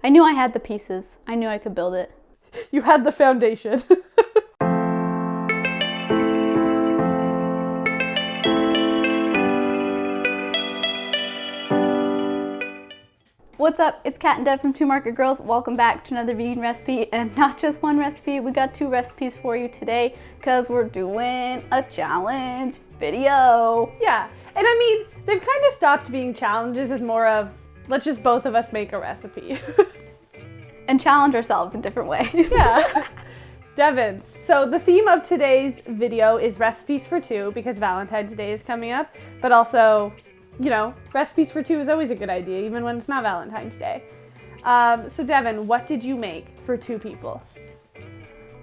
I knew I had the pieces. I knew I could build it. You had the foundation. What's up? It's Kat and Deb from Two Market Girls. Welcome back to another vegan recipe, and not just one recipe. We got 2 recipes for you today because we're doing a challenge video. Yeah, and I mean, they've kind of stopped being challenges. It's more of, let's just both of us make a recipe. And challenge ourselves in different ways. Yeah. Devin, so the theme of today's video is recipes for 2 because Valentine's Day is coming up, but also, you know, recipes for 2 is always a good idea, even when it's not Valentine's Day. So Devin, what did you make for 2 people?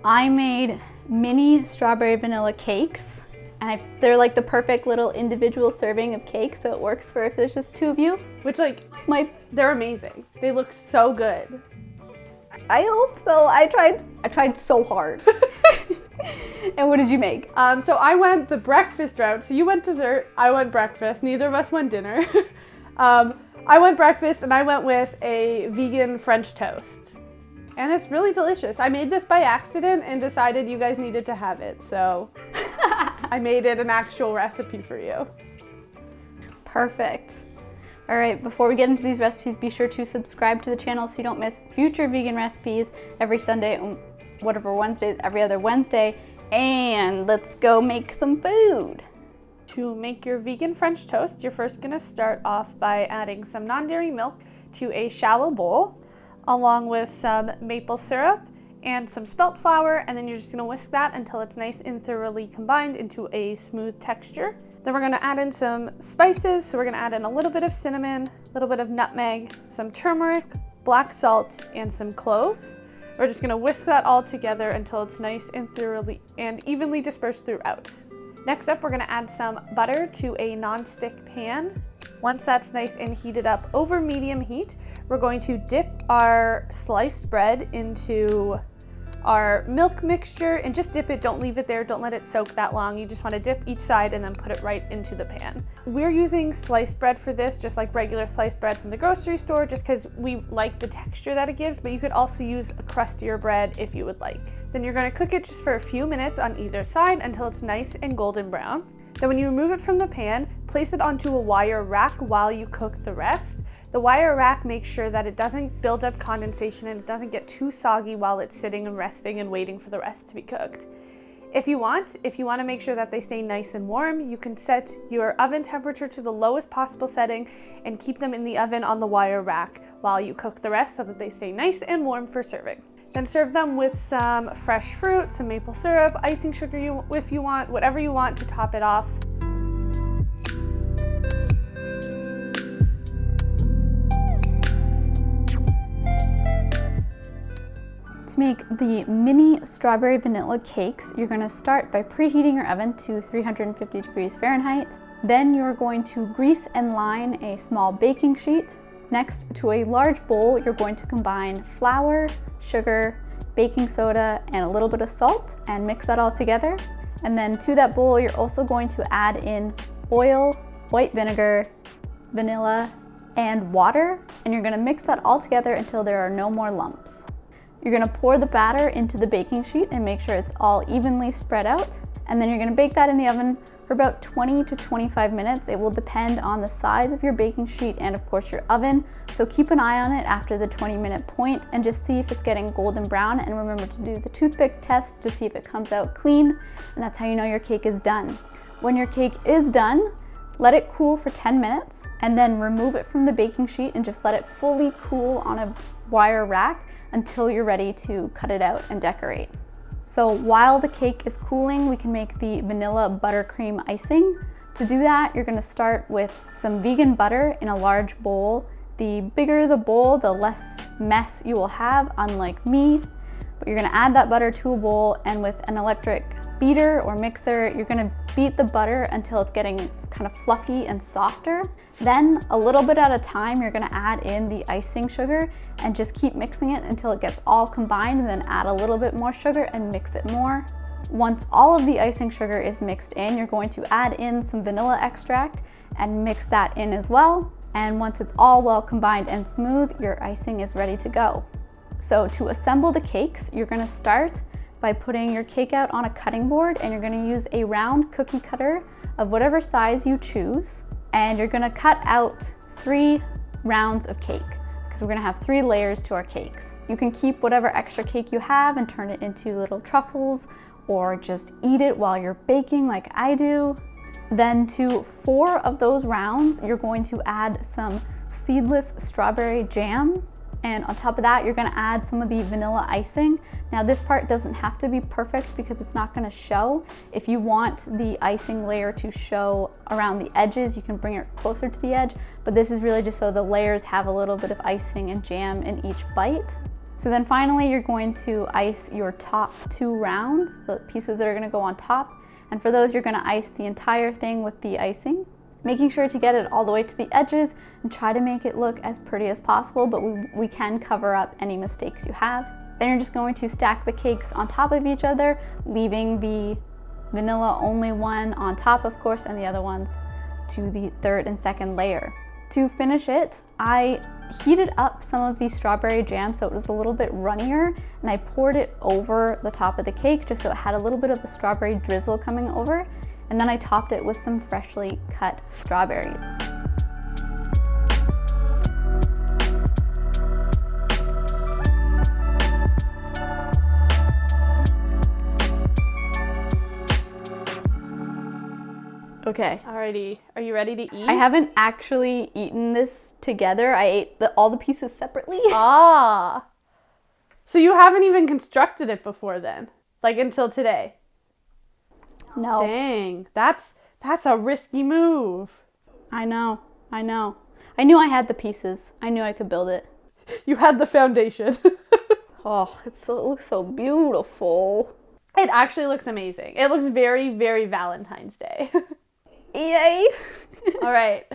I made mini strawberry vanilla cakes, and they're like the perfect little individual serving of cake, so it works for if there's just 2 of you. Which, like, they're amazing. They look so good. I hope so. I tried so hard. And what did you make? So I went the breakfast route. So you went dessert, I went breakfast. Neither of us went dinner. I went breakfast and I went with a vegan French toast. And it's really delicious. I made this by accident and decided you guys needed to have it. So I made it an actual recipe for you. Perfect. All right, before we get into these recipes, be sure to subscribe to the channel so you don't miss future vegan recipes every Sunday, whatever Wednesdays, every other Wednesday. And let's go make some food. To make your vegan French toast, you're first gonna start off by adding some non-dairy milk to a shallow bowl, along with some maple syrup and some spelt flour, and then you're just gonna whisk that until it's nice and thoroughly combined into a smooth texture. Then we're gonna add in some spices. So we're gonna add in a little bit of cinnamon, a little bit of nutmeg, some turmeric, black salt, and some cloves. We're just gonna whisk that all together until it's nice and thoroughly and evenly dispersed throughout. Next up, we're gonna add some butter to a non-stick pan. Once that's nice and heated up over medium heat, we're going to dip our sliced bread into our milk mixture and just dip it. Don't leave it there. Don't let it soak that long. You just want to dip each side and then put it right into the pan. We're using sliced bread for this, just like regular sliced bread from the grocery store, just because we like the texture that it gives, but you could also use a crustier bread if you would like. Then you're going to cook it just for a few minutes on either side until it's nice and golden brown. Then when you remove it from the pan, place it onto a wire rack while you cook the rest. The wire rack makes sure that it doesn't build up condensation and it doesn't get too soggy while it's sitting and resting and waiting for the rest to be cooked. If you want to make sure that they stay nice and warm, you can set your oven temperature to the lowest possible setting and keep them in the oven on the wire rack while you cook the rest so that they stay nice and warm for serving. Then serve them with some fresh fruit, some maple syrup, icing sugar if you want, whatever you want to top it off. To make the mini strawberry vanilla cakes, you're going to start by preheating your oven to 350 degrees Fahrenheit. Then you're going to grease and line a small baking sheet. Next, to a large bowl, you're going to combine flour, sugar, baking soda, and a little bit of salt and mix that all together. And then to that bowl, you're also going to add in oil, white vinegar, vanilla, and water. And you're going to mix that all together until there are no more lumps. You're gonna pour the batter into the baking sheet and make sure it's all evenly spread out. And then you're gonna bake that in the oven for about 20 to 25 minutes. It will depend on the size of your baking sheet and of course your oven. So keep an eye on it after the 20-minute point and just see if it's getting golden brown. And remember to do the toothpick test to see if it comes out clean. And that's how you know your cake is done. When your cake is done, let it cool for 10 minutes and then remove it from the baking sheet and just let it fully cool on a wire rack until you're ready to cut it out and decorate. So while the cake is cooling, we can make the vanilla buttercream icing. To do that, you're gonna start with some vegan butter in a large bowl. The bigger the bowl, the less mess you will have, unlike me. But you're gonna add that butter to a bowl, and with an electric beater or mixer, you're gonna beat the butter until it's getting kind of fluffy and softer. Then, a little bit at a time, you're gonna add in the icing sugar and just keep mixing it until it gets all combined, and then add a little bit more sugar and mix it more. Once all of the icing sugar is mixed in, you're going to add in some vanilla extract and mix that in as well. And once it's all well combined and smooth, your icing is ready to go. So to assemble the cakes, you're gonna start by putting your cake out on a cutting board, and you're gonna use a round cookie cutter of whatever size you choose. And you're gonna cut out 3 rounds of cake, because we're gonna have 3 layers to our cakes. You can keep whatever extra cake you have and turn it into little truffles, or just eat it while you're baking like I do. Then to 4 of those rounds, you're going to add some seedless strawberry jam. And on top of that, you're gonna add some of the vanilla icing. Now this part doesn't have to be perfect because it's not gonna show. If you want the icing layer to show around the edges, you can bring it closer to the edge, but this is really just so the layers have a little bit of icing and jam in each bite. So then finally, you're going to ice your top 2 rounds, the pieces that are gonna go on top. And for those, you're gonna ice the entire thing with the icing, making sure to get it all the way to the edges and try to make it look as pretty as possible, but we can cover up any mistakes you have. Then you're just going to stack the cakes on top of each other, leaving the vanilla only one on top, of course, and the other ones to the 3rd and 2nd layer. To finish it, I heated up some of the strawberry jam so it was a little bit runnier, and I poured it over the top of the cake just so it had a little bit of a strawberry drizzle coming over. And then I topped it with some freshly cut strawberries. Okay. Alrighty, are you ready to eat? I haven't actually eaten this together. I ate all the pieces separately. Ah. So you haven't even constructed it before then? Like until today? No. Dang, that's a risky move. I know. I knew I had the pieces. I knew I could build it. You had the foundation. Oh, it looks so beautiful. It actually looks amazing. It looks very, very Valentine's Day. Yay! All right.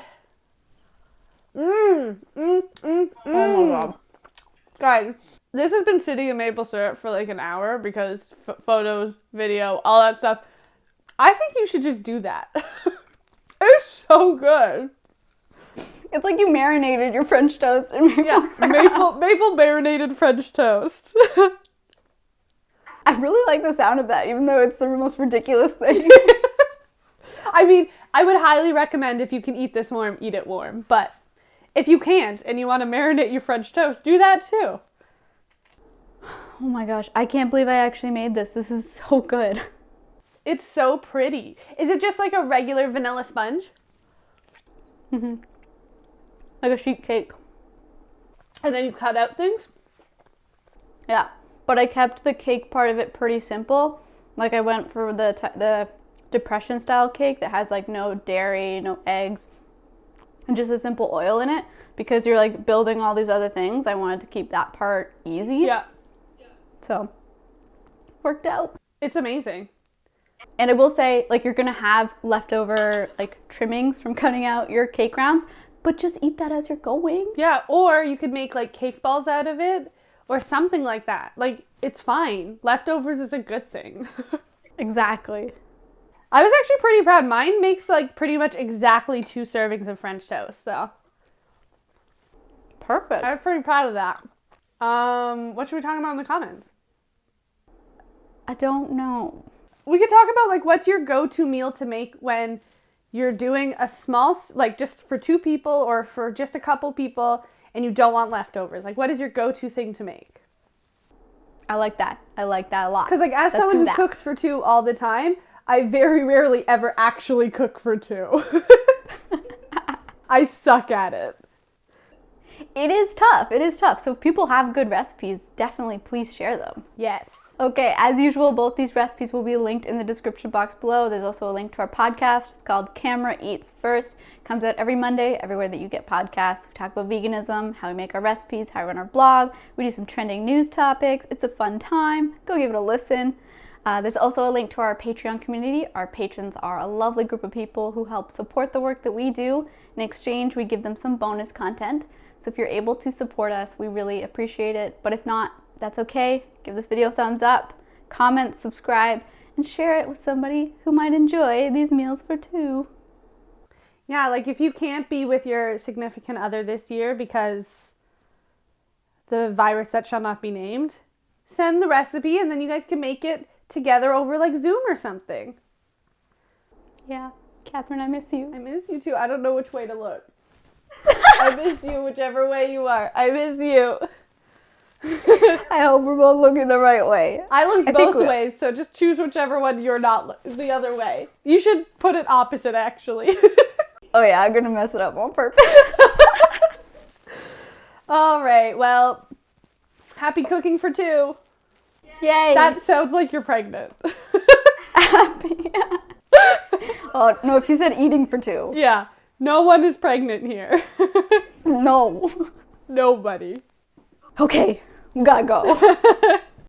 Oh my god. Guys, this has been sitting in maple syrup for like an hour because photos, video, all that stuff. I think you should just do that. It's so good. It's like you marinated your French toast in maple syrup. Maple marinated French toast. I really like the sound of that, even though it's the most ridiculous thing. I mean, I would highly recommend if you can eat this warm, eat it warm. But if you can't and you want to marinate your French toast, do that too. Oh my gosh, I can't believe I actually made this. This is so good. It's so pretty. Is it just like a regular vanilla sponge? Mm-hmm. Like a sheet cake. And then you cut out things? Yeah, but I kept the cake part of it pretty simple. Like I went for the depression style cake that has like no dairy, no eggs, and just a simple oil in it, because you're like building all these other things. I wanted to keep that part easy. Yeah. So, worked out. It's amazing. And I will say, like, you're gonna have leftover like trimmings from cutting out your cake rounds, but just eat that as you're going. Yeah, or you could make like cake balls out of it or something like that. Like, it's fine. Leftovers is a good thing. Exactly. I was actually pretty proud. Mine makes like pretty much exactly 2 servings of French toast, so. Perfect. I was pretty proud of that. What should we talk about in the comments? I don't know. We could talk about like what's your go-to meal to make when you're doing a small, like just for 2 people or for just a couple people and you don't want leftovers. Like, what is your go-to thing to make? I like that. I like that a lot. Because like as someone who cooks for 2 all the time, I very rarely ever actually cook for 2. I suck at it. It is tough. It is tough. So if people have good recipes, definitely please share them. Yes. Okay, as usual, both these recipes will be linked in the description box below. There's also a link to our podcast. It's called Camera Eats First. It comes out every Monday, everywhere that you get podcasts. We talk about veganism, how we make our recipes, how we run our blog. We do some trending news topics. It's a fun time. Go give it a listen. There's also a link to our Patreon community. Our patrons are a lovely group of people who help support the work that we do. In exchange, we give them some bonus content. So if you're able to support us, we really appreciate it. But if not, that's okay. Give this video a thumbs up, comment, subscribe, and share it with somebody who might enjoy these meals for 2. Yeah, like if you can't be with your significant other this year because the virus that shall not be named, send the recipe and then you guys can make it together over like Zoom or something. Yeah. Catherine, I miss you. I miss you too. I don't know which way to look. I miss you whichever way you are. I miss you. I hope we're both looking the right way. I look both ways, so just choose whichever one you're not the other way. You should put it opposite, actually. Oh yeah, I'm gonna mess it up on purpose. All right, well, happy cooking for two. Yay! That sounds like you're pregnant. Happy. Oh, no, if you said eating for two. Yeah, no one is pregnant here. No. Nobody. Okay, we gotta go.